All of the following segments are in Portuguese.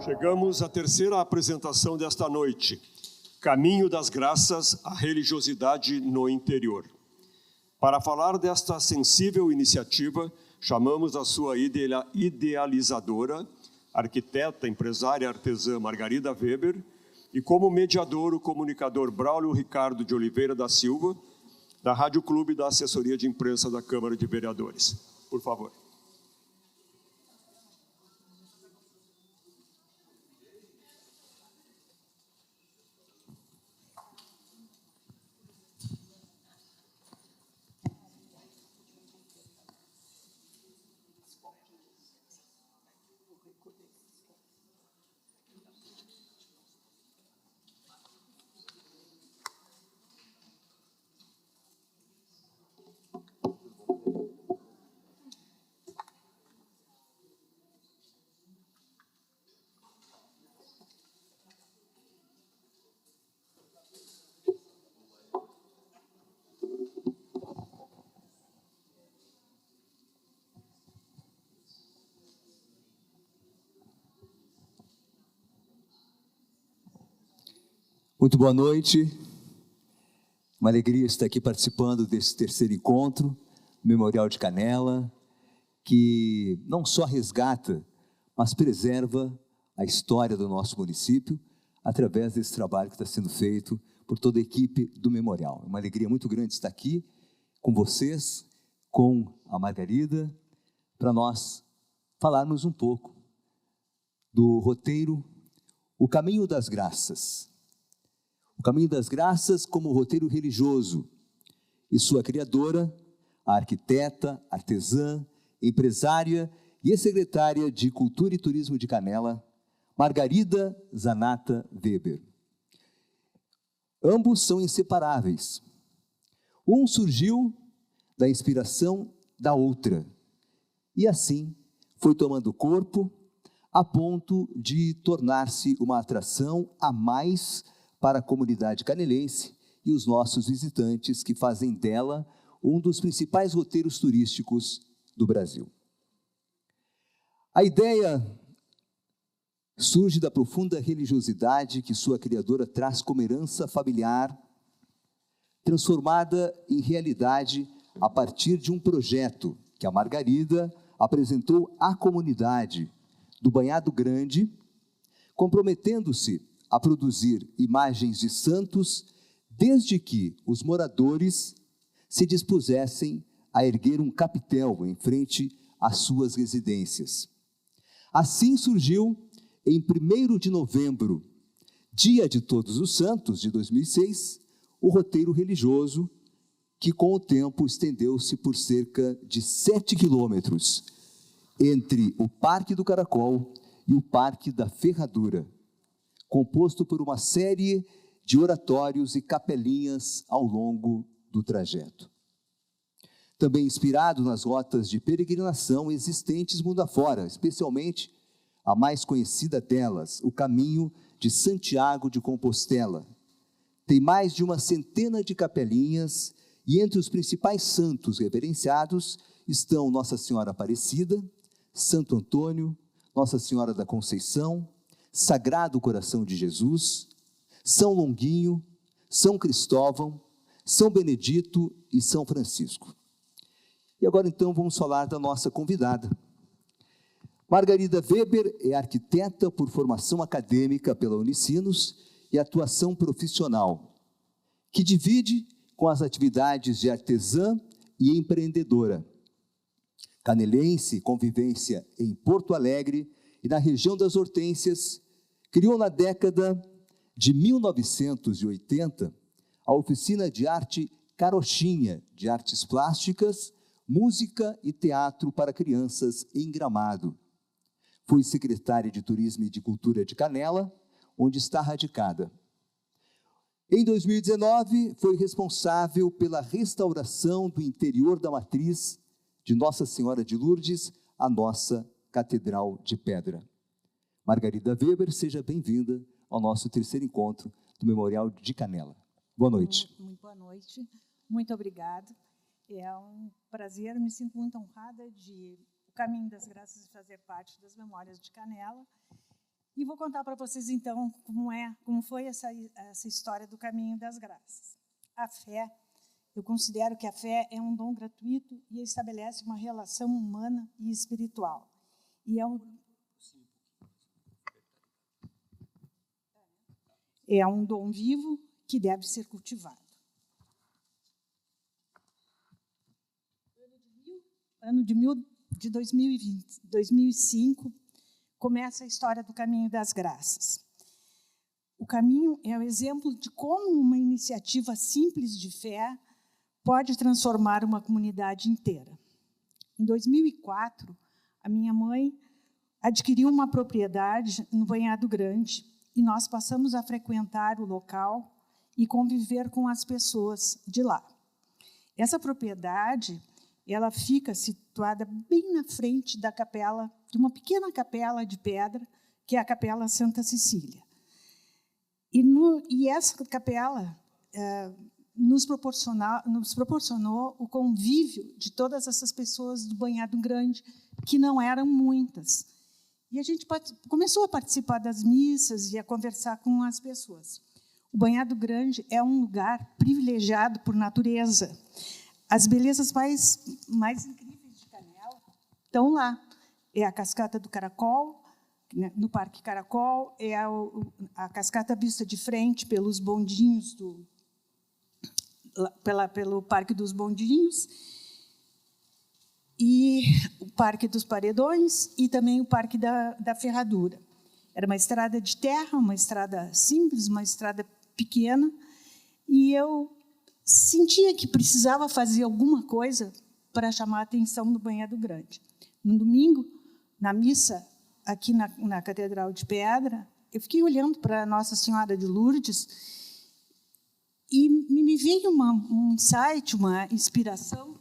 Chegamos à terceira apresentação desta noite, Caminho das Graças, a religiosidade no interior. Para falar desta sensível iniciativa, chamamos a sua idealizadora, arquiteta, empresária, artesã Margarida Weber, e como mediador o comunicador Braulio Ricardo de Oliveira da Silva, da Rádio Clube da Assessoria de Imprensa da Câmara de Vereadores. Por favor. Muito boa noite, uma alegria estar aqui participando desse terceiro encontro, Memorial de Canela, que não só resgata, mas preserva a história do nosso município, através desse trabalho que está sendo feito por toda a equipe do Memorial. É uma alegria muito grande estar aqui com vocês, com a Margarida, para nós falarmos um pouco do roteiro O Caminho das Graças. O Caminho das Graças como roteiro religioso, e sua criadora, a arquiteta, artesã, empresária e ex-secretária de Cultura e Turismo de Canela, Margarida Zanata Weber. Ambos são inseparáveis. Um surgiu da inspiração da outra, e assim foi tomando corpo a ponto de tornar-se uma atração a mais para a comunidade canelense e os nossos visitantes, que fazem dela um dos principais roteiros turísticos do Brasil. A ideia surge da profunda religiosidade que sua criadora traz como herança familiar, transformada em realidade a partir de um projeto que a Margarida apresentou à comunidade do Banhado Grande, comprometendo-se a produzir imagens de santos, desde que os moradores se dispusessem a erguer um capitel em frente às suas residências. Assim surgiu, em 1º de novembro, dia de Todos os Santos, de 2006, o roteiro religioso, que com o tempo estendeu-se por cerca de 7 quilômetros, entre o Parque do Caracol e o Parque da Ferradura, composto por uma série de oratórios e capelinhas ao longo do trajeto. Também inspirado nas rotas de peregrinação existentes mundo afora, especialmente a mais conhecida delas, o Caminho de Santiago de Compostela. Tem mais de uma centena de capelinhas e entre os principais santos reverenciados estão Nossa Senhora Aparecida, Santo Antônio, Nossa Senhora da Conceição, Sagrado Coração de Jesus, São Longuinho, São Cristóvão, São Benedito e São Francisco. E agora então vamos falar da nossa convidada. Margarida Weber é arquiteta por formação acadêmica pela Unicinos e atuação profissional, que divide com as atividades de artesã e empreendedora. Canelense, convivência em Porto Alegre e na região das Hortênsias, criou na década de 1980 a oficina de arte Carochinha, de artes plásticas, música e teatro para crianças em Gramado. Foi secretária de Turismo e de Cultura de Canela, onde está radicada. Em 2019, foi responsável pela restauração do interior da matriz de Nossa Senhora de Lourdes, a nossa Catedral de Pedra. Margarida Weber, seja bem-vinda ao nosso terceiro encontro do Memorial de Canela. Boa noite. Muito boa noite. Muito obrigada. É um prazer, me sinto muito honrada de o Caminho das Graças fazer parte das Memórias de Canela. E vou contar para vocês, então, como foi essa história do Caminho das Graças. A fé, eu considero que a fé é um dom gratuito e estabelece uma relação humana e espiritual. E é um dom vivo que deve ser cultivado. Ano de 2005, começa a história do Caminho das Graças. O caminho é o exemplo de como uma iniciativa simples de fé pode transformar uma comunidade inteira. Em 2004, a minha mãe adquiriu uma propriedade no Banhado Grande e nós passamos a frequentar o local e conviver com as pessoas de lá. Essa propriedade, ela fica situada bem na frente da capela, de uma pequena capela de pedra, que é a Capela Santa Cecília. E essa capela nos proporcionou o convívio de todas essas pessoas do Banhado Grande, que não eram muitas. E a gente começou a participar das missas e a conversar com as pessoas. O Banhado Grande é um lugar privilegiado por natureza. As belezas mais incríveis de Canela estão lá. É a Cascata do Caracol, no Parque Caracol, é a cascata vista de frente pelos bondinhos, pelo Parque dos Bondinhos, e o Parque dos Paredões, e também o Parque da Ferradura. Era uma estrada de terra, uma estrada simples, uma estrada pequena, e eu sentia que precisava fazer alguma coisa para chamar a atenção do Banhado Grande. No domingo, na missa, aqui na Catedral de Pedra, eu fiquei olhando para Nossa Senhora de Lourdes e me veio um insight, uma inspiração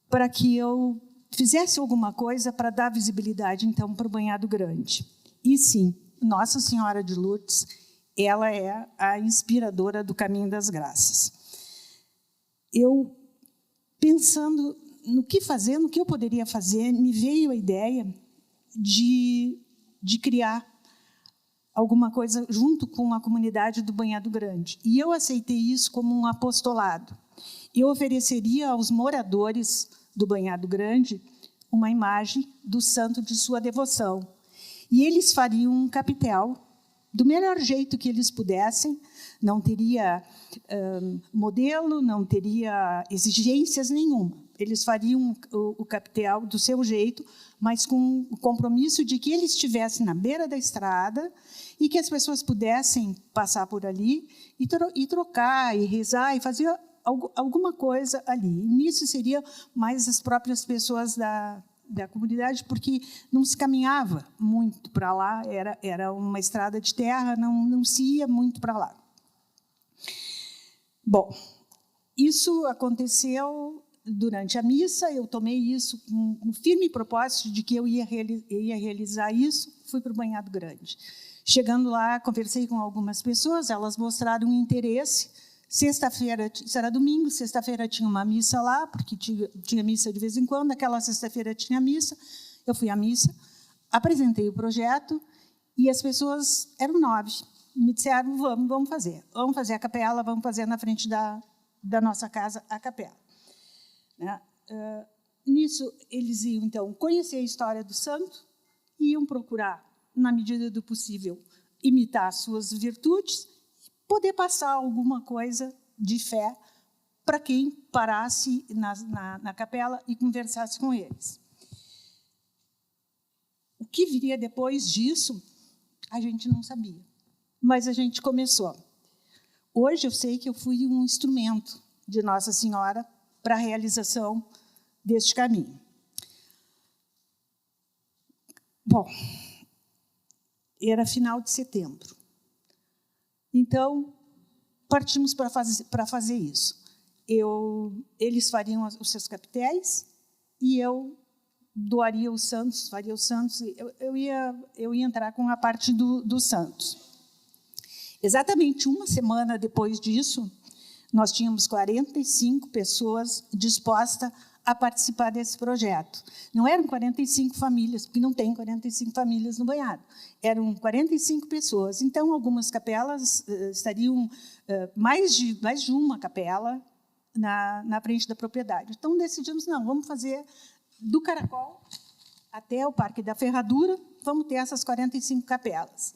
para que eu fizesse alguma coisa para dar visibilidade, então, para o Banhado Grande. E, sim, Nossa Senhora de Lourdes, ela é a inspiradora do Caminho das Graças. Eu, pensando no que fazer, no que eu poderia fazer, me veio a ideia de criar alguma coisa junto com a comunidade do Banhado Grande. E eu aceitei isso como um apostolado. Eu ofereceria aos moradores do Banhado Grande uma imagem do santo de sua devoção. E eles fariam um capitel do melhor jeito que eles pudessem, não teria modelo, não teria exigências nenhuma. Eles fariam o capitel do seu jeito, mas com o compromisso de que ele estivesse na beira da estrada e que as pessoas pudessem passar por ali e trocar, e rezar, e fazer alguma coisa ali. E nisso seria mais as próprias pessoas da comunidade, porque não se caminhava muito para lá, era uma estrada de terra, não se ia muito para lá. Bom, isso aconteceu durante a missa, eu tomei isso com um firme propósito de que eu ia realizar isso, fui para o Banhado Grande. Chegando lá, conversei com algumas pessoas, elas mostraram interesse. Sexta-feira, isso era domingo, sexta-feira tinha uma missa lá, porque tinha missa de vez em quando, aquela sexta-feira tinha missa, eu fui à missa, apresentei o projeto, e as pessoas, eram 9, me disseram, vamos fazer a capela, vamos fazer na frente da nossa casa a capela. Né? Nisso, eles iam, então, conhecer a história do santo, iam procurar, na medida do possível, imitar as suas virtudes, poder passar alguma coisa de fé para quem parasse na capela e conversasse com eles. O que viria depois disso, a gente não sabia, mas a gente começou. Hoje eu sei que eu fui um instrumento de Nossa Senhora para a realização deste caminho. Bom, era final de setembro. Então, partimos para fazer isso. Eles fariam os seus capitéis e eu doaria os santos, faria os santos, eu ia entrar com a parte dos santos. Exatamente uma semana depois disso, nós tínhamos 45 pessoas dispostas a participar desse projeto. Não eram 45 famílias, porque não tem 45 famílias no banhado. Eram 45 pessoas. Então, algumas capelas estariam, mais de uma capela na frente da propriedade. Então, decidimos, não, vamos fazer do Caracol até o Parque da Ferradura, vamos ter essas 45 capelas.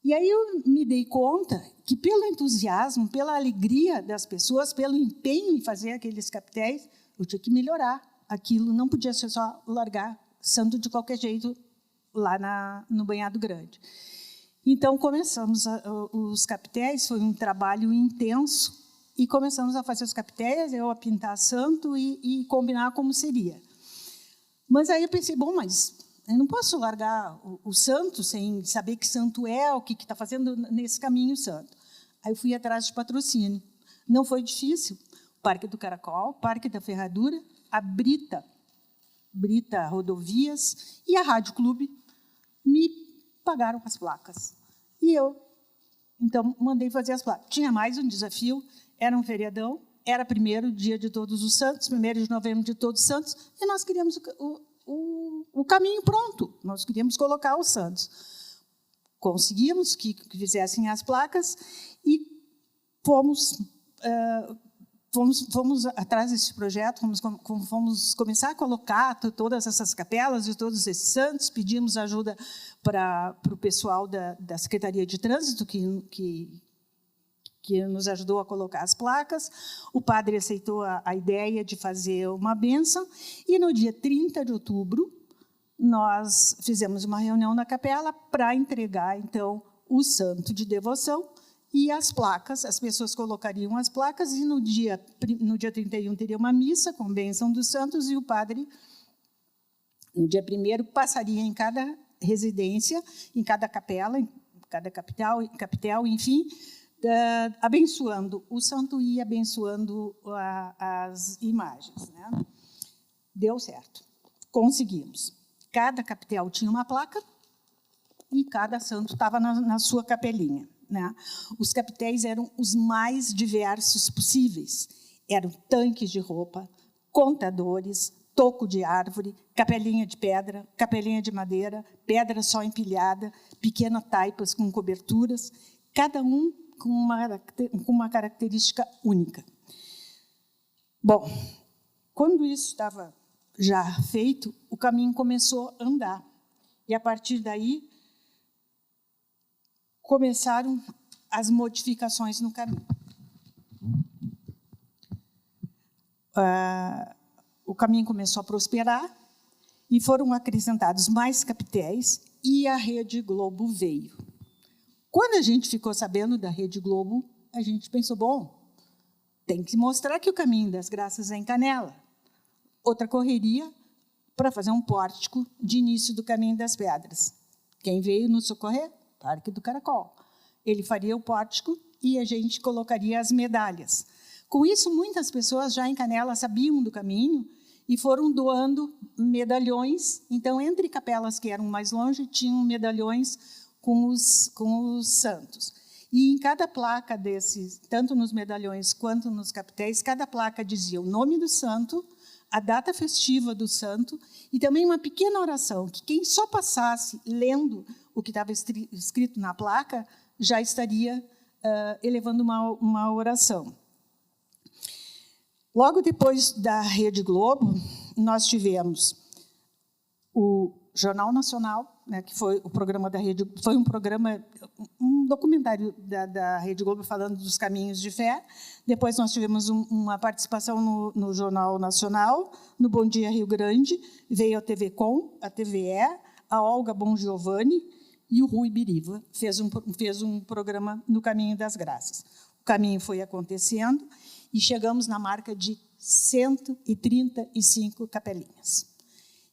E aí eu me dei conta que, pelo entusiasmo, pela alegria das pessoas, pelo empenho em fazer aqueles capitéis, eu tinha que melhorar aquilo, não podia ser só largar santo de qualquer jeito lá no Banhado Grande. Então, começamos os capitéis, foi um trabalho intenso, e começamos a fazer os capitéis, eu a pintar santo e combinar como seria. Mas aí eu pensei, bom, mas eu não posso largar o santo sem saber que santo é, o que está fazendo nesse caminho santo. Aí eu fui atrás de patrocínio. Não foi difícil. O Parque do Caracol, o Parque da Ferradura, a Brita Rodovias e a Rádio Clube me pagaram as placas. E eu, então, mandei fazer as placas. Tinha mais um desafio, era um feriadão, era 1º dia de Todos os Santos, 1º de novembro de Todos os Santos, e nós queríamos o caminho pronto, nós queríamos colocar os santos. Conseguimos que fizessem as placas e fomos atrás desse projeto, fomos começar a colocar todas essas capelas e todos esses santos, pedimos ajuda para o pessoal da Secretaria de Trânsito, que nos ajudou a colocar as placas. O padre aceitou a ideia de fazer uma bênção, e no dia 30 de outubro, nós fizemos uma reunião na capela para entregar, então, o santo de devoção e as placas. As pessoas colocariam as placas, e no dia 31 teria uma missa com bênção dos santos, e o padre, no dia 1º, passaria em cada residência, em cada capela, em cada capitel, enfim, abençoando o santo e abençoando as imagens. Né? Deu certo, conseguimos. Cada capitel tinha uma placa e cada santo estava na sua capelinha. Né? Os capitéis eram os mais diversos possíveis. Eram tanques de roupa, contadores, toco de árvore, capelinha de pedra, capelinha de madeira, pedra só empilhada, pequenas taipas com coberturas, cada um com uma característica única. Bom, quando isso estava já feito, o caminho começou a andar. E, a partir daí, começaram as modificações no caminho. O caminho começou a prosperar e foram acrescentados mais capitéis, e a Rede Globo veio. Quando a gente ficou sabendo da Rede Globo, a gente pensou, bom, tem que mostrar que o caminho das graças é em Canela. Outra correria para fazer um pórtico de início do Caminho das Pedras. Quem veio nos socorrer? Parque do Caracol. Ele faria o pórtico e a gente colocaria as medalhas. Com isso, muitas pessoas já em Canela sabiam do caminho e foram doando medalhões. Então, entre capelas que eram mais longe, tinham medalhões com os santos. E em cada placa desses, tanto nos medalhões quanto nos capitéis, cada placa dizia o nome do santo, a data festiva do santo, e também uma pequena oração, que quem só passasse lendo o que estava escrito na placa, já estaria elevando uma oração. Logo depois da Rede Globo, nós tivemos o Jornal Nacional, né, que foi o programa da Rede, foi um documentário da Rede Globo falando dos caminhos de fé. Depois nós tivemos uma participação no Jornal Nacional, no Bom Dia Rio Grande, veio a TV Com, a TVE, a Olga Bon Giovanni e o Rui Biriva fez um programa no Caminho das Graças. O caminho foi acontecendo e chegamos na marca de 135 capelinhas.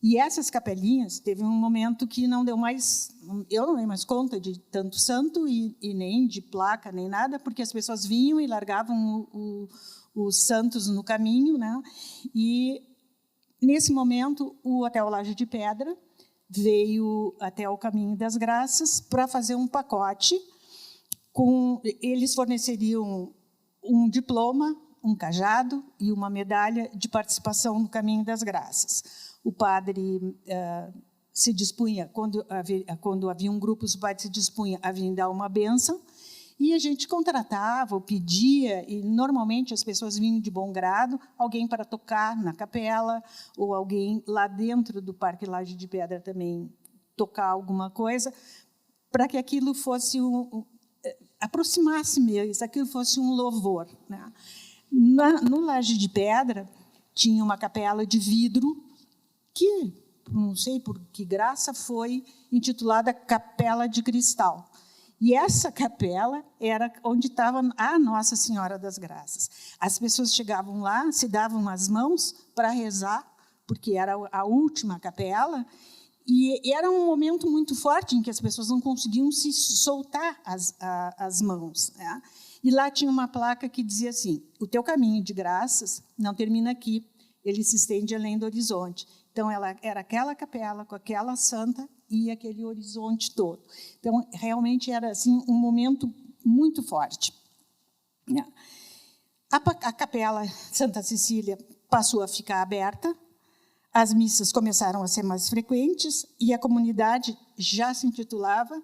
E essas capelinhas, teve um momento que não deu mais, eu não dei mais conta de tanto santo e nem de placa, nem nada, porque as pessoas vinham e largavam os santos no caminho, né? E nesse momento, o Hotel Laje de Pedra veio até o Caminho das Graças para fazer um pacote. Eles forneceriam um diploma, um cajado e uma medalha de participação no Caminho das Graças. O padre se dispunha, quando havia um grupo, o padre se dispunha a vir dar uma bênção, e a gente contratava ou pedia, e normalmente as pessoas vinham de bom grado, alguém para tocar na capela, ou alguém lá dentro do Parque Laje de Pedra também tocar alguma coisa, para que aquilo fosse aproximasse mesmo, aquilo fosse um louvor, né? No Laje de Pedra tinha uma capela de vidro que, não sei por que graça, foi intitulada Capela de Cristal. E essa capela era onde estava a Nossa Senhora das Graças. As pessoas chegavam lá, se davam as mãos para rezar, porque era a última capela, e era um momento muito forte em que as pessoas não conseguiam se soltar as mãos, né? E lá tinha uma placa que dizia assim: o teu caminho de graças não termina aqui, ele se estende além do horizonte. Então, ela era aquela capela com aquela santa e aquele horizonte todo. Então, realmente era assim, um momento muito forte. A Capela Santa Cecília passou a ficar aberta, as missas começaram a ser mais frequentes e a comunidade já se intitulava...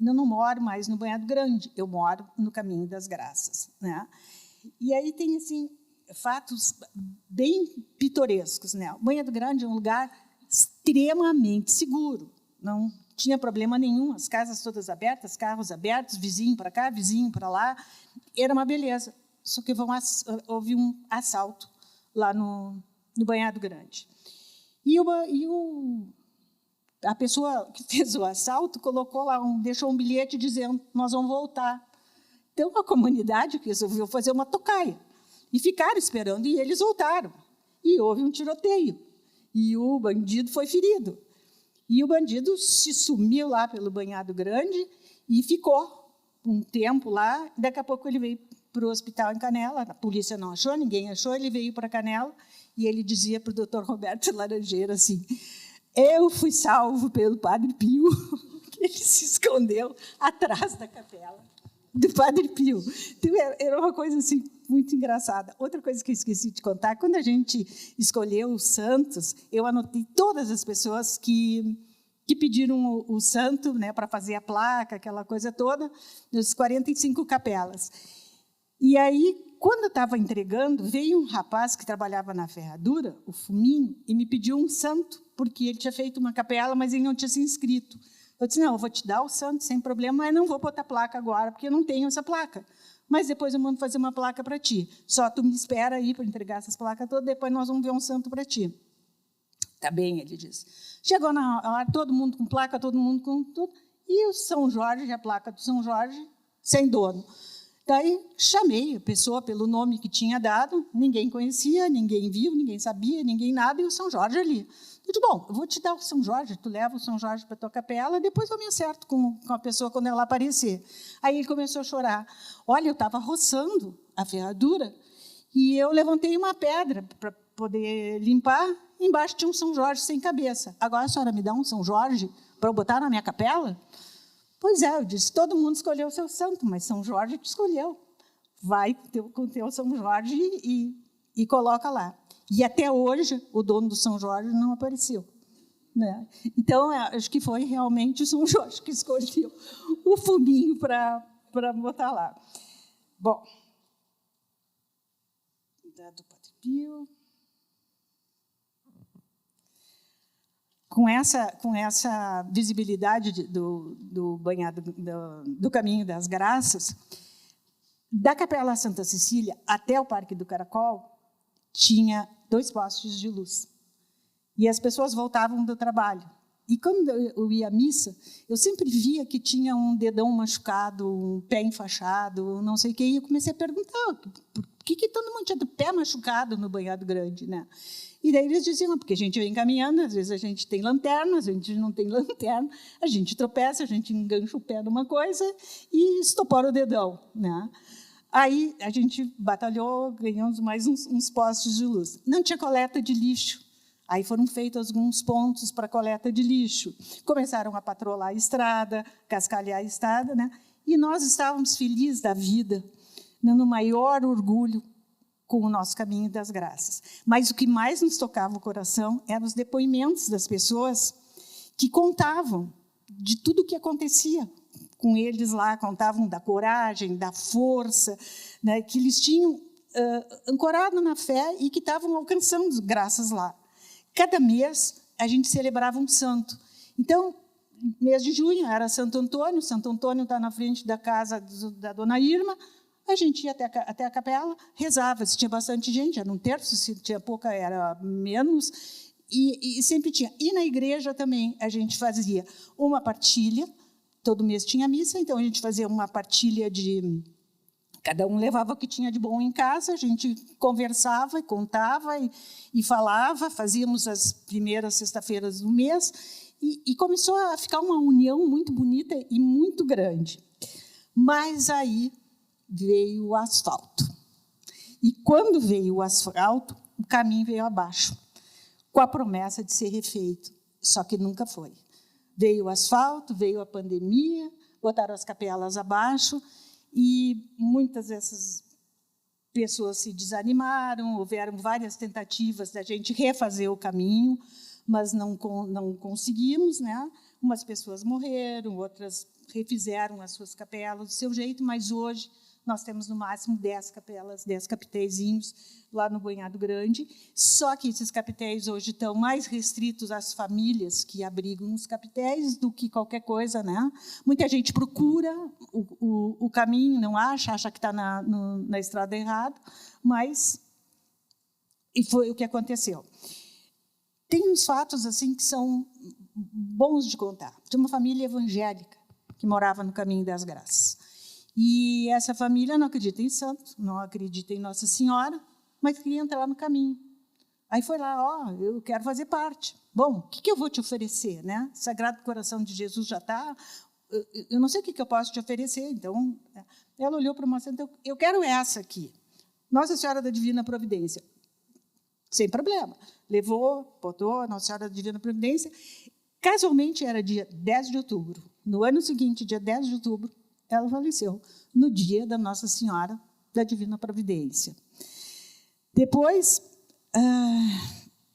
Eu não moro mais no Banhado Grande, eu moro no Caminho das Graças, né? E aí tem assim fatos bem pitorescos, né? O Banhado Grande é um lugar extremamente seguro, não tinha problema nenhum, as casas todas abertas, carros abertos, vizinho para cá, vizinho para lá, era uma beleza. Só que houve um assalto lá no Banhado Grande. A pessoa que fez o assalto colocou lá deixou um bilhete dizendo: nós vamos voltar. Então, a comunidade resolveu fazer uma tocaia e ficaram esperando, e eles voltaram. E houve um tiroteio, e o bandido foi ferido. E o bandido se sumiu lá pelo Banhado Grande e ficou um tempo lá. Daqui a pouco ele veio para o hospital em Canela, a polícia não achou, ninguém achou, ele veio para Canela, e ele dizia para o doutor Roberto Laranjeira assim: eu fui salvo pelo Padre Pio, que ele se escondeu atrás da capela do Padre Pio. Então, era uma coisa assim, muito engraçada. Outra coisa que eu esqueci de contar, quando a gente escolheu os santos, eu anotei todas as pessoas que pediram o santo, né, para fazer a placa, aquela coisa toda, das 45 capelas. E aí, quando eu estava entregando, veio um rapaz que trabalhava na ferradura, o Fuminho, e me pediu um santo, porque ele tinha feito uma capela, mas ele não tinha se inscrito. Eu disse: não, eu vou te dar o santo sem problema, mas não vou botar placa agora, porque eu não tenho essa placa. Mas depois eu mando fazer uma placa para ti. Só tu me espera aí para entregar essas placas todas, depois nós vamos ver um santo para ti. Tá bem, ele disse. Chegou na hora, todo mundo com placa, todo mundo com tudo, e o São Jorge, a placa do São Jorge, sem dono. Daí, chamei a pessoa pelo nome que tinha dado, ninguém conhecia, ninguém viu, ninguém sabia, ninguém nada, e o São Jorge ali. Eu disse: bom, eu vou te dar o São Jorge, tu leva o São Jorge para a tua capela, depois eu me acerto com a pessoa quando ela aparecer. Aí ele começou a chorar. Olha, eu estava roçando a ferradura e eu levantei uma pedra para poder limpar, embaixo tinha um São Jorge sem cabeça. Agora a senhora me dá um São Jorge para eu botar na minha capela? Pois é, eu disse: todo mundo escolheu o seu santo, mas São Jorge te escolheu. Vai com o teu São Jorge e coloca lá. E até hoje o dono do São Jorge não apareceu, né? Então, acho que foi realmente o São Jorge que escolheu o Fuminho para botar lá. Bom, do Padre Pio. Com essa visibilidade do banhado do Caminho das Graças, da Capela Santa Cecília até o Parque do Caracol, tinha 2 postes de luz. E as pessoas voltavam do trabalho. E quando eu ia à missa, eu sempre via que tinha um dedão machucado, um pé enfaixado, não sei o quê, e eu comecei a perguntar por que todo mundo tinha o pé machucado no Banhado Grande, né? E daí eles diziam: porque a gente vem caminhando, às vezes a gente tem lanterna, a gente não tem lanterna, a gente tropeça, a gente engancha o pé numa coisa e estopora o dedão, né? Aí a gente batalhou, ganhamos mais uns postes de luz. Não tinha coleta de lixo Aí foram feitos alguns pontos para coleta de lixo. Começaram a patrulhar a estrada, cascalhar a estrada, né? E nós estávamos felizes da vida, no maior orgulho com o nosso Caminho das Graças. Mas o que mais nos tocava o coração eram os depoimentos das pessoas que contavam de tudo o que acontecia com eles lá, contavam da coragem, da força, né, que eles tinham ancorado na fé e que estavam alcançando graças lá. Cada mês, a gente celebrava um santo. Então, mês de junho era Santo Antônio está na frente da casa da dona Irma, a gente ia até a capela, rezava, se tinha bastante gente, era um terço, se tinha pouca, era menos, e sempre tinha. E na igreja também a gente fazia uma partilha, todo mês tinha missa, então a gente fazia uma partilha de... Cada um levava o que tinha de bom em casa, a gente conversava e contava e falava, fazíamos as primeiras sexta-feiras do mês, e começou a ficar uma união muito bonita e muito grande. Mas aí veio o asfalto. E quando veio o asfalto, o caminho veio abaixo, com a promessa de ser refeito, só que nunca foi. Veio o asfalto, veio a pandemia, botaram as capelas abaixo, e muitas dessas pessoas se desanimaram, houveram várias tentativas da gente refazer o caminho, mas não conseguimos, né? Umas pessoas morreram, outras refizeram as suas capelas do seu jeito, mas hoje nós temos, no máximo, 10 capelas, 10 capiteizinhos lá no Banhado Grande, só que esses capitéis hoje estão mais restritos às famílias que abrigam os capitéis do que qualquer coisa, né? Muita gente procura o caminho, não acha que está na estrada errada, mas... E foi o que aconteceu. Tem uns fatos assim que são bons de contar. Tinha uma família evangélica que morava no Caminho das Graças. E essa família não acredita em santo, não acredita em Nossa Senhora, mas queria entrar no caminho. Aí foi lá, eu quero fazer parte. Bom, o que eu vou te oferecer, né? Sagrado Coração de Jesus já está. Eu não sei o que eu posso te oferecer. Então, ela olhou para uma santa, eu quero essa aqui. Nossa Senhora da Divina Providência. Sem problema. Levou, botou Nossa Senhora da Divina Providência. Casualmente, era dia 10 de outubro. No ano seguinte, dia 10 de outubro, ela faleceu, no dia da Nossa Senhora da Divina Providência. Depois,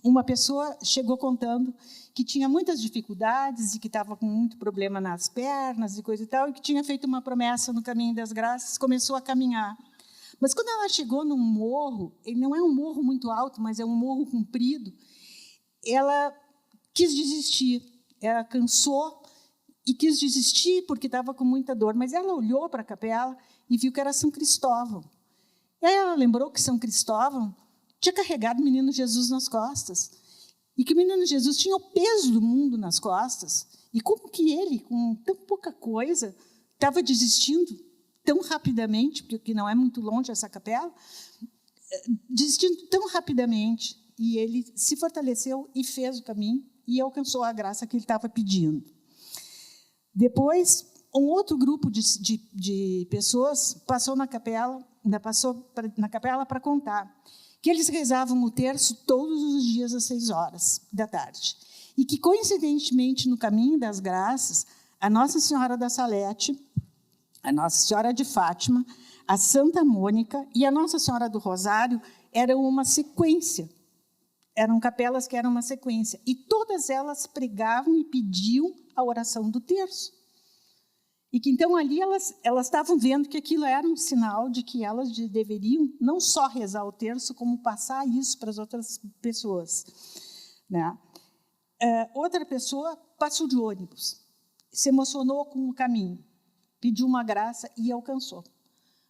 uma pessoa chegou contando que tinha muitas dificuldades e que estava com muito problema nas pernas e coisa e tal, e que tinha feito uma promessa no Caminho das Graças, começou a caminhar. Mas, quando ela chegou num morro, ele não é um morro muito alto, mas é um morro comprido, ela quis desistir, ela cansou, e quis desistir porque estava com muita dor, mas ela olhou para a capela e viu que era São Cristóvão. E aí ela lembrou que São Cristóvão tinha carregado o menino Jesus nas costas, e que o menino Jesus tinha o peso do mundo nas costas, e como que ele, com tão pouca coisa, estava desistindo tão rapidamente, porque não é muito longe essa capela, desistindo tão rapidamente, e ele se fortaleceu e fez o caminho, e alcançou a graça que ele estava pedindo. Depois, um outro grupo de pessoas passou na capela para contar que eles rezavam o terço todos os dias às 6h e que, coincidentemente, no Caminho das Graças, a Nossa Senhora da Salete, a Nossa Senhora de Fátima, a Santa Mônica e a Nossa Senhora do Rosário eram uma sequência. Eram capelas que eram uma sequência. E todas elas pregavam e pediam a oração do terço. E que, então, ali elas estavam vendo que aquilo era um sinal de que elas deveriam não só rezar o terço, como passar isso para as outras pessoas, né? Outra pessoa passou de ônibus, se emocionou com o caminho, pediu uma graça e alcançou.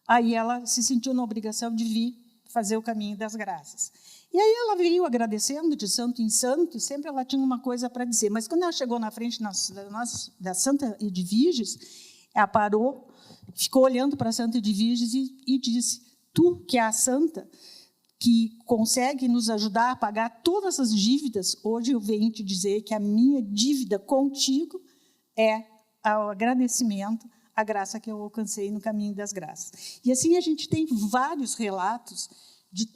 Aí ela se sentiu na obrigação de vir fazer o Caminho das Graças. E aí ela veio agradecendo de santo em santo, e sempre ela tinha uma coisa para dizer. Mas, quando ela chegou na frente da Santa Edviges, ela parou, ficou olhando para a Santa Edviges e disse: tu, que é a santa, que consegue nos ajudar a pagar todas as dívidas, hoje eu venho te dizer que a minha dívida contigo é o agradecimento, a graça que eu alcancei no Caminho das Graças. E assim a gente tem vários relatos de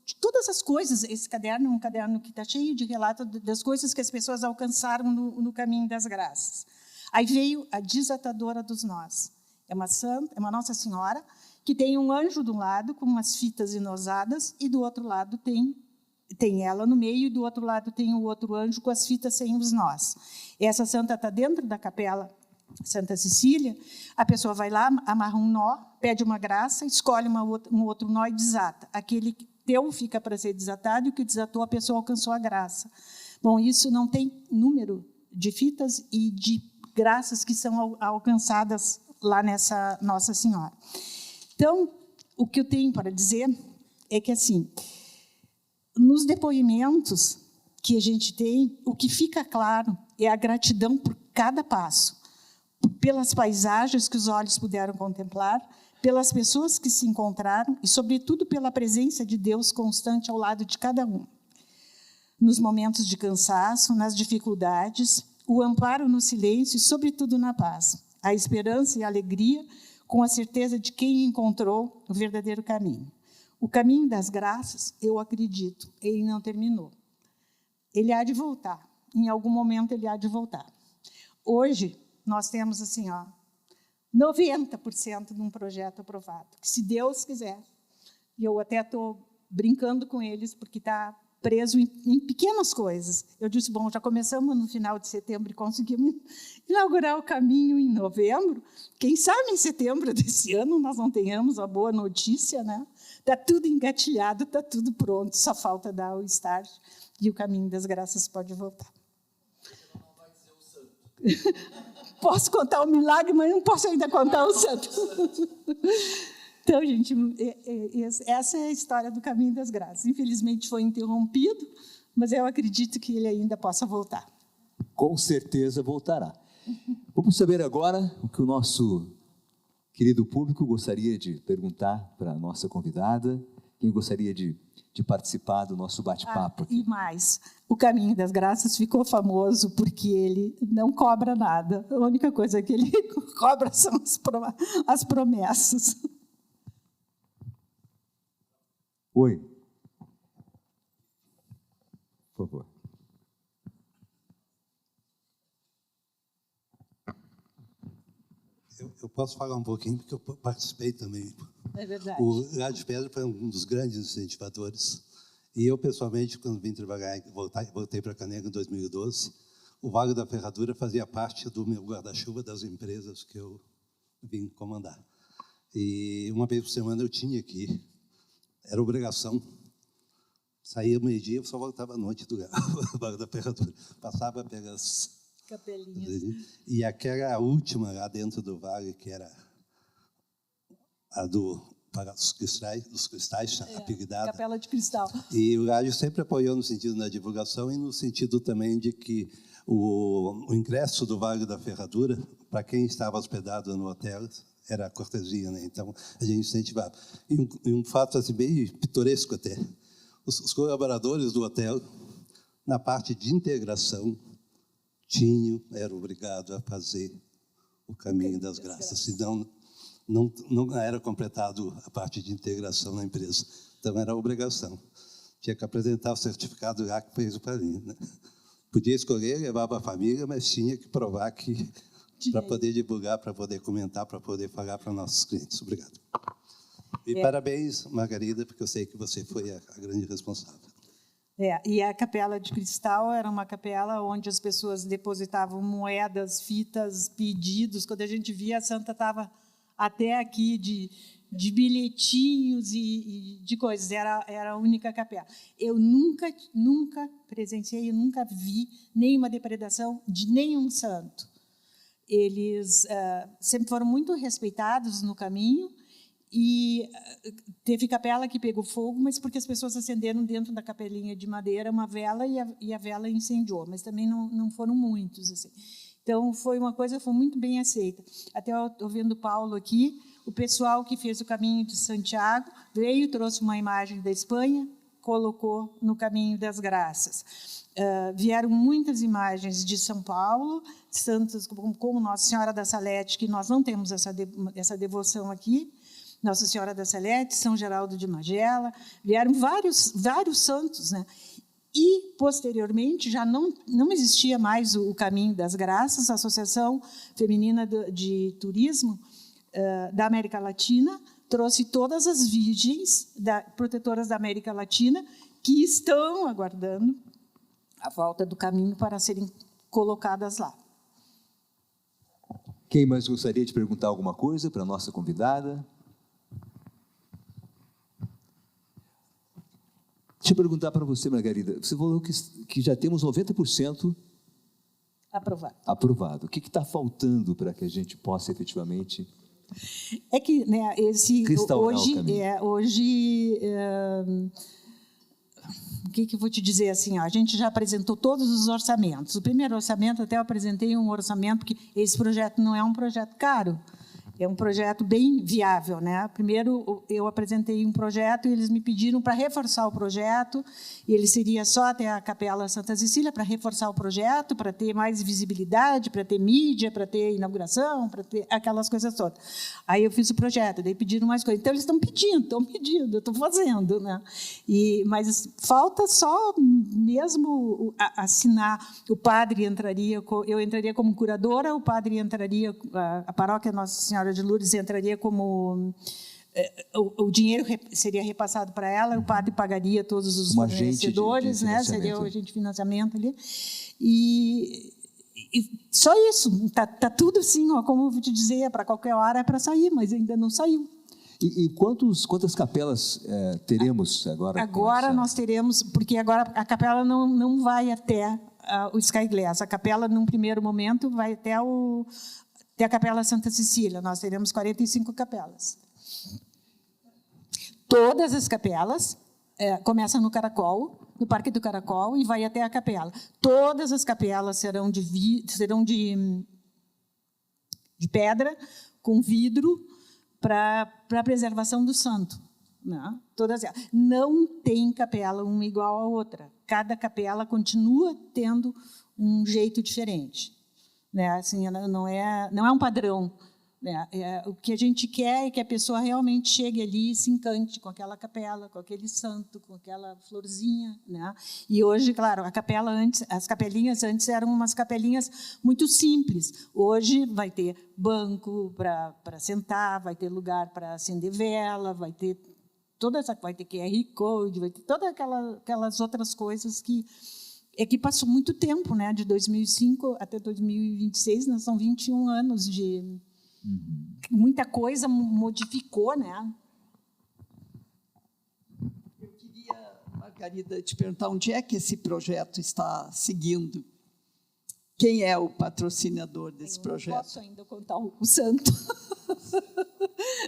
de todas as coisas. Esse caderno é um caderno que está cheio de relatos das coisas que as pessoas alcançaram no caminho das graças. Aí veio a desatadora dos nós. É uma santa, é uma Nossa Senhora, que tem um anjo de um lado, com umas fitas enosadas, e do outro lado tem ela no meio, e do outro lado tem o outro anjo com as fitas sem os nós. Essa santa está dentro da capela Santa Cecília. A pessoa vai lá, amarra um nó, pede uma graça, escolhe um outro nó e desata. Aquele teu fica para ser desatado, e o que desatou, a pessoa alcançou a graça. Bom, isso não tem número de fitas e de graças que são alcançadas lá nessa Nossa Senhora. Então, o que eu tenho para dizer é que, assim, nos depoimentos que a gente tem, o que fica claro é a gratidão por cada passo, pelas paisagens que os olhos puderam contemplar, pelas pessoas que se encontraram e, sobretudo, pela presença de Deus constante ao lado de cada um. Nos momentos de cansaço, nas dificuldades, o amparo no silêncio e, sobretudo, na paz, a esperança e a alegria, com a certeza de quem encontrou o verdadeiro caminho. O caminho das graças, eu acredito, ele não terminou. Ele há de voltar. Em algum momento, ele há de voltar. Hoje, nós temos, assim, 90% de um projeto aprovado, que, se Deus quiser, e eu até estou brincando com eles, porque está preso em pequenas coisas. Eu disse, bom, já começamos no final de setembro e conseguimos inaugurar o caminho em novembro. Quem sabe em setembro desse ano nós não tenhamos a boa notícia, né? Está tudo engatilhado, está tudo pronto, só falta dar o start e o caminho das graças pode voltar. Você não vai dizer o santo. Posso contar o milagre, mas não posso ainda contar o santo. Então, gente, essa é a história do caminho das graças. Infelizmente, foi interrompido, mas eu acredito que ele ainda possa voltar. Com certeza voltará. Vamos saber agora o que o nosso querido público gostaria de perguntar para a nossa convidada, quem gostaria de participar do nosso bate-papo. E mais, o Caminho das Graças ficou famoso porque ele não cobra nada. A única coisa que ele cobra são as promessas. Oi. Por favor. Eu posso falar um pouquinho, porque eu participei também. É verdade. O Rádio de Pedra foi um dos grandes incentivadores. E eu, pessoalmente, quando vim trabalhar, voltei para Caneca em 2012, o Vale da Ferradura fazia parte do meu guarda-chuva das empresas que eu vim comandar. E uma vez por semana eu tinha que ir. Era obrigação. Saía meio-dia, só voltava à noite do Vale da Ferradura. Passava pelas capelinhas. E aquela última lá dentro do vale, que era a para os cristais apelidada. Capela de Cristal. E o rádio sempre apoiou no sentido da divulgação e no sentido também de que o ingresso do Vale da Ferradura, para quem estava hospedado no hotel, era cortesia, né? Então, a gente incentivava. E um fato assim, bem pitoresco até. Os colaboradores do hotel, na parte de integração, eram obrigados a fazer o caminho das graças, senão não era completado a parte de integração na empresa. Então, era obrigação. Tinha que apresentar o certificado lá que fez o caminho, né? Podia escolher, levava a família, mas tinha que provar que para poder divulgar, para poder comentar, para poder pagar para nossos clientes. Obrigado. E parabéns, Margarida, porque eu sei que você foi a grande responsável. E a Capela de Cristal era uma capela onde as pessoas depositavam moedas, fitas, pedidos. Quando a gente via, a santa estava até aqui de bilhetinhos e de coisas. Era a única capela. Eu nunca presenciei, eu nunca vi nenhuma depredação de nenhum santo. Eles sempre foram muito respeitados no caminho. E teve capela que pegou fogo, mas porque as pessoas acenderam dentro da capelinha de madeira uma vela e a vela incendiou, mas também não foram muitos, assim. Então, foi uma coisa que foi muito bem aceita. Até eu estou vendo o Paulo aqui, o pessoal que fez o caminho de Santiago veio, trouxe uma imagem da Espanha, colocou no Caminho das Graças. Vieram muitas imagens de São Paulo, santos como Nossa Senhora da Salete, que nós não temos essa devoção aqui. Nossa Senhora da Salete, São Geraldo de Magela, vieram vários santos, né? E, posteriormente, já não existia mais o Caminho das Graças, a Associação Feminina de Turismo da América Latina trouxe todas as virgens protetoras da América Latina que estão aguardando a volta do caminho para serem colocadas lá. Quem mais gostaria de perguntar alguma coisa para a nossa convidada? Deixa eu perguntar para você, Margarida. Você falou que já temos 90% aprovado. O que está faltando para que a gente possa efetivamente... É que, né, hoje o que eu vou te dizer assim, ó, a gente já apresentou todos os orçamentos. O primeiro orçamento, até eu apresentei um orçamento que esse projeto não é um projeto caro, é um projeto bem viável, né? Primeiro, eu apresentei um projeto e eles me pediram para reforçar o projeto, e ele seria só até a Capela Santa Cecília, para reforçar o projeto, para ter mais visibilidade, para ter mídia, para ter inauguração, para ter aquelas coisas todas. Aí eu fiz o projeto, daí pediram mais coisas. Então, eles estão pedindo, eu estou fazendo, né? Mas falta só mesmo assinar. O padre entraria, eu entraria como curadora, o padre entraria, a paróquia Nossa Senhora de Lourdes entraria como... O dinheiro seria repassado para ela, o padre pagaria todos os fornecedores, né? Seria o agente de financiamento ali. E só isso. Está tudo assim, ó, como eu vou te dizer, para qualquer hora é para sair, mas ainda não saiu. E quantas capelas teremos agora? Agora nós teremos, porque agora a capela não vai até o Sky Glass. A capela, num primeiro momento, vai até a Capela Santa Cecília. Nós teremos 45 capelas. Todas as capelas começam no Caracol, no Parque do Caracol, e vai até a capela. Todas as capelas serão de pedra, com vidro, para a preservação do santo. Né? Todas elas. Não tem capela uma igual à outra. Cada capela continua tendo um jeito diferente. Né? Assim, não é um padrão. Né? O que a gente quer é que a pessoa realmente chegue ali e se encante com aquela capela, com aquele santo, com aquela florzinha. Né? E hoje, claro, as capelinhas antes eram umas capelinhas muito simples. Hoje vai ter banco para sentar, vai ter lugar para acender vela, vai ter QR Code, vai ter todas aquelas outras coisas que passou muito tempo, né? De 2005 até 2026, nós são 21 anos de... Muita coisa modificou, né? Eu queria, Margarida, te perguntar onde é que esse projeto está seguindo? Quem é o patrocinador desse projeto? Eu não posso ainda contar o santo.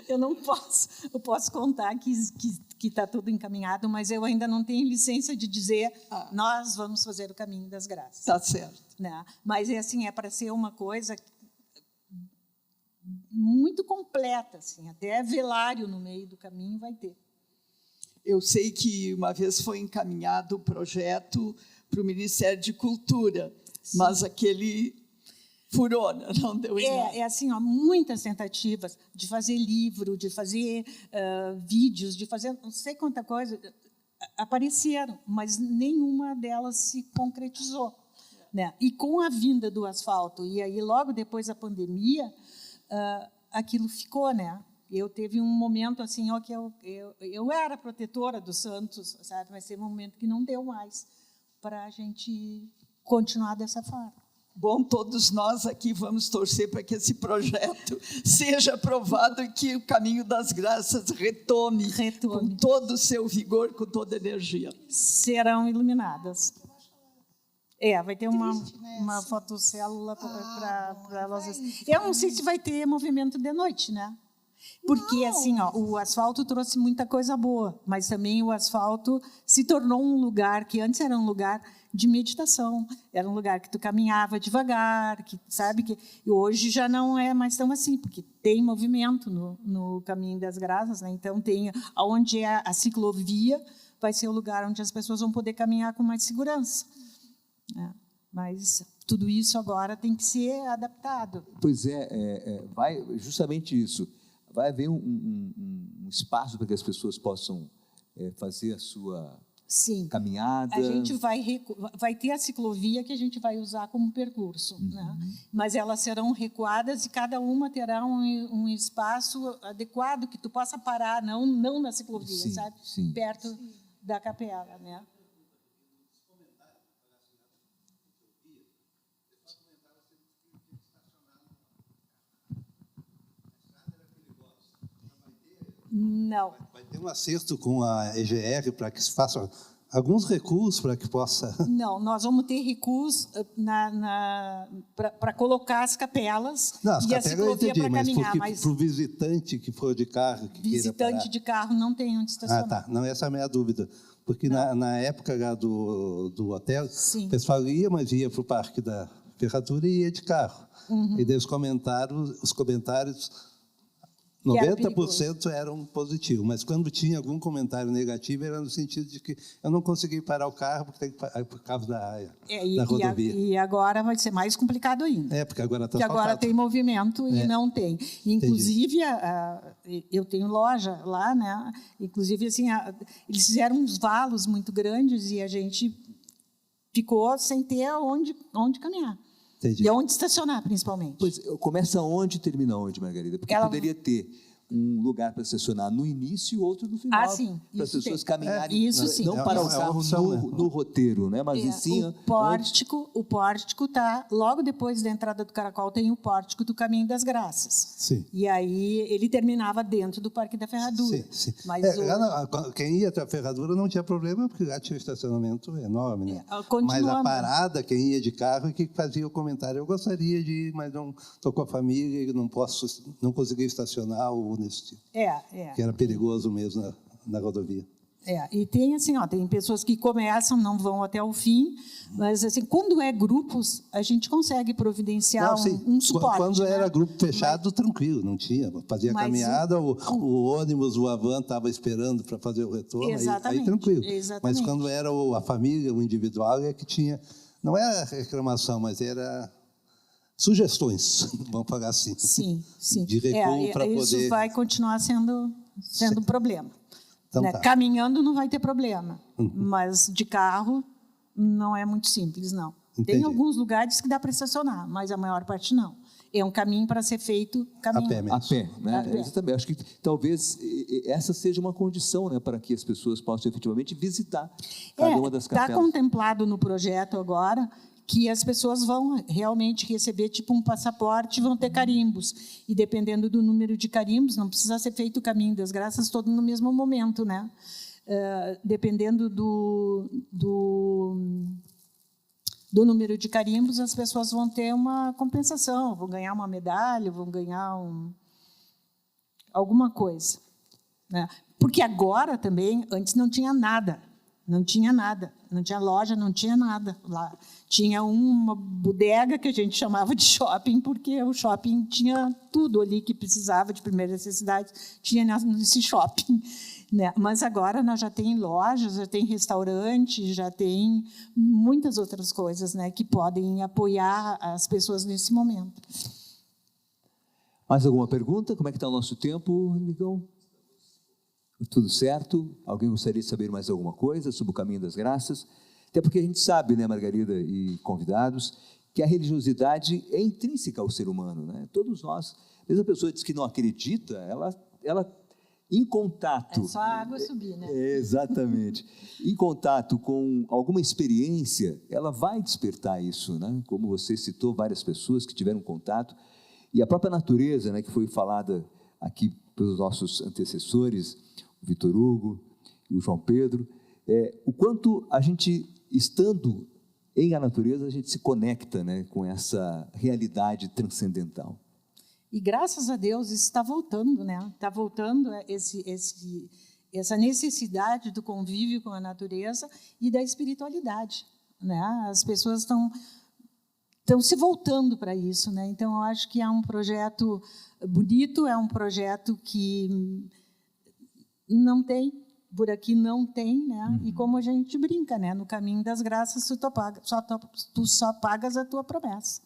Eu não posso. Eu posso contar que está tudo encaminhado, mas eu ainda não tenho licença de dizer nós vamos fazer o Caminho das Graças. Está certo. Né? Mas é para ser uma coisa muito completa, assim, até velário no meio do caminho vai ter. Eu sei que uma vez foi encaminhado o projeto para o Ministério de Cultura, sim, mas aquele furou, não deu em nada. Assim, ó, muitas tentativas de fazer livro, de fazer vídeos, de fazer não sei quanta coisa, apareceram, mas nenhuma delas se concretizou. Né? E com a vinda do asfalto, e aí logo depois da pandemia, aquilo ficou, né? Eu teve um momento assim, ó, que eu era protetora dos santos, sabe? Mas teve um momento que não deu mais para a gente continuar dessa forma. Bom, todos nós aqui vamos torcer para que esse projeto seja aprovado e que o Caminho das Graças retome. Com todo o seu vigor, com toda a energia. Serão iluminadas. Vai ter uma fotocélula para elas. Eu não sei se vai ter movimento de noite, né? Porque assim, ó, o asfalto trouxe muita coisa boa, mas também o asfalto se tornou um lugar que antes era um lugar de meditação, era um lugar que tu caminhava devagar, que sabe que e hoje já não é mais tão assim, porque tem movimento no Caminho das Graças, né? Então tem aonde é a ciclovia, vai ser o lugar onde as pessoas vão poder caminhar com mais segurança. Mas tudo isso agora tem que ser adaptado. Pois vai justamente isso. Vai haver um um espaço para que as pessoas possam fazer a sua Sim. caminhada? A gente vai ter a ciclovia que a gente vai usar como percurso, né? Mas elas serão recuadas e cada uma terá um espaço adequado que tu possa parar, não na ciclovia, Sim, sabe? sim. Perto da capela, né? Não. Vai ter um acerto com a EGR para que se faça alguns recuos para que possa... Não, nós vamos ter recuos para colocar as capelas Não, as e a capelas eu ciclovia entendi, para mas caminhar. Mas para o visitante que for de carro... Que visitante de carro não tem onde estacionar. Ah, tá. Não, essa é a minha dúvida. Porque na época lá do hotel, Sim. o pessoal ia, mas ia para o Parque da Ferradura e ia de carro. E daí os comentários 90% eram positivos, mas quando tinha algum comentário negativo era no sentido de que eu não consegui parar o carro por causa da rodovia. E agora vai ser mais complicado ainda. Porque agora está Porque agora tem movimento e não tem. Inclusive, eu tenho loja lá, né? Inclusive, assim, eles fizeram uns valos muito grandes e a gente ficou sem ter onde caminhar. Entendi. E onde estacionar, principalmente. Pois, começa onde e termina onde, Margarida? Porque poderia ter um lugar para estacionar no início e outro no final. Ah, sim. Para as pessoas caminharem. Isso sim. Não parar o carro no roteiro, né? Mas sim... O pórtico está... Logo depois da entrada do Caracol, tem o pórtico do Caminho das Graças. Sim. E aí ele terminava dentro do Parque da Ferradura. Sim. Mas quem ia até a Ferradura não tinha problema, porque lá tinha um estacionamento enorme. Né? Mas a parada, quem ia de carro, que fazia o comentário. Eu gostaria de ir, mas não estou com a família e não consegui estacionar ou nesse tipo. Que era perigoso mesmo na rodovia. E tem assim, tem pessoas que começam, não vão até o fim, mas assim, quando é grupos, a gente consegue providenciar um suporte. Quando era grupo fechado, tranquilo, não tinha. Fazia caminhada, o ônibus, o Avan estava esperando para fazer o retorno, aí tranquilo. Exatamente. Mas quando era a família, o individual, é que tinha... Não era reclamação, mas era... sugestões, vamos falar assim. Sim. De recuo para poder... Isso vai continuar sendo um problema. Então, né? Caminhando não vai ter problema, mas de carro não é muito simples, não. Entendi. Tem alguns lugares que dá para estacionar, mas a maior parte não. É um caminho para ser feito caminhando. A pé, né? Exatamente. Acho que talvez essa seja uma condição, né, para que as pessoas possam efetivamente visitar cada uma das capelas. Está contemplado no projeto agora que as pessoas vão realmente receber tipo um passaporte, vão ter carimbos. E dependendo do número de carimbos, não precisa ser feito o Caminho das Graças todo no mesmo momento, né? Dependendo do número de carimbos, as pessoas vão ter uma compensação, vão ganhar uma medalha, vão ganhar alguma coisa. Né? Porque agora também, antes não tinha nada. Não tinha nada, não tinha loja, não tinha nada lá. Tinha uma bodega que a gente chamava de shopping, porque o shopping tinha tudo ali que precisava de primeira necessidade, tinha nesse shopping. Né? Mas agora nós já tem lojas, já tem restaurante, já tem muitas outras coisas, né, que podem apoiar as pessoas nesse momento. Mais alguma pergunta? Como é que está o nosso tempo, Ligão? Tudo certo? Alguém gostaria de saber mais alguma coisa sobre o Caminho das Graças? Até porque a gente sabe, né, Margarida e convidados, que a religiosidade é intrínseca ao ser humano, né? Todos nós, mesmo a pessoa diz que não acredita, ela em contato... É só a água subir, né? Exatamente. Em contato com alguma experiência, ela vai despertar isso, né? Como você citou, várias pessoas que tiveram contato, e a própria natureza, né, que foi falada aqui pelos nossos antecessores, o Vitor Hugo, o João Pedro, o quanto a gente, estando em a natureza, a gente se conecta, né, com essa realidade transcendental. E graças a Deus isso está voltando, né? Está voltando essa necessidade do convívio com a natureza e da espiritualidade, né? As pessoas estão se voltando para isso, né? Então eu acho que é um projeto bonito, é um projeto que não tem, por aqui não tem, né? E como a gente brinca, né? No Caminho das Graças, tu só pagas a tua promessa,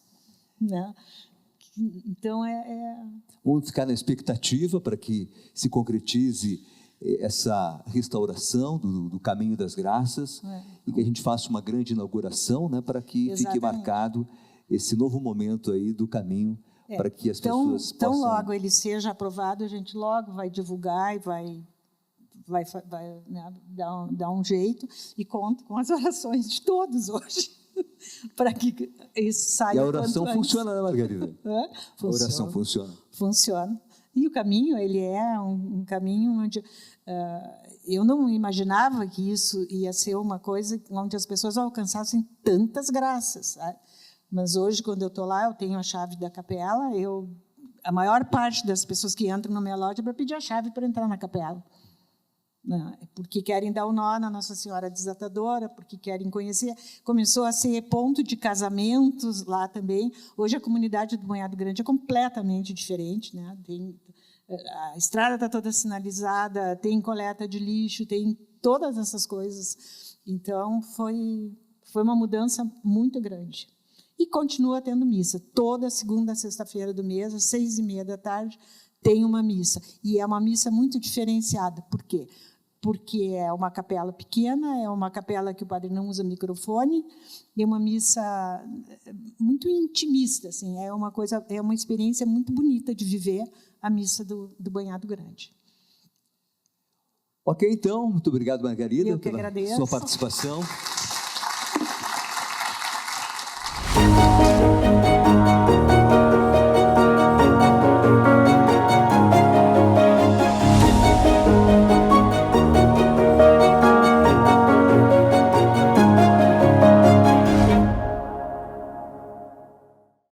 né? Então, Vamos ficar na expectativa para que se concretize essa restauração do Caminho das Graças e que a gente faça uma grande inauguração, né, para que Exatamente. fique marcado esse novo momento aí do caminho, para que as pessoas tão possam... logo ele seja aprovado, a gente logo vai divulgar e vai né, dar um jeito, e conto com as orações de todos hoje, para que isso saia. E a oração quanto antes. funciona, né, Margarida? A oração funciona. Funciona. E o caminho, ele é um caminho onde eu não imaginava que isso ia ser uma coisa onde as pessoas alcançassem tantas graças, sabe? Mas hoje, quando eu estou lá, eu tenho a chave da capela, a maior parte das pessoas que entram na minha loja é para pedir a chave para entrar na capela. Porque querem dar o nó na Nossa Senhora Desatadora, porque querem conhecer. Começou a ser ponto de casamentos lá também. Hoje a comunidade do Banhado Grande é completamente diferente, né? A estrada está toda sinalizada, tem coleta de lixo, tem todas essas coisas. Então, foi uma mudança muito grande. E continua tendo missa. Toda segunda, sexta-feira do mês, às 6h30 tem uma missa. E é uma missa muito diferenciada. Por quê? Porque é uma capela pequena, é uma capela que o padre não usa microfone, é uma missa muito intimista, assim, é uma experiência muito bonita de viver a missa do Banhado Grande. Ok, então, muito obrigado, Margarida, Eu que pela agradeço. sua participação.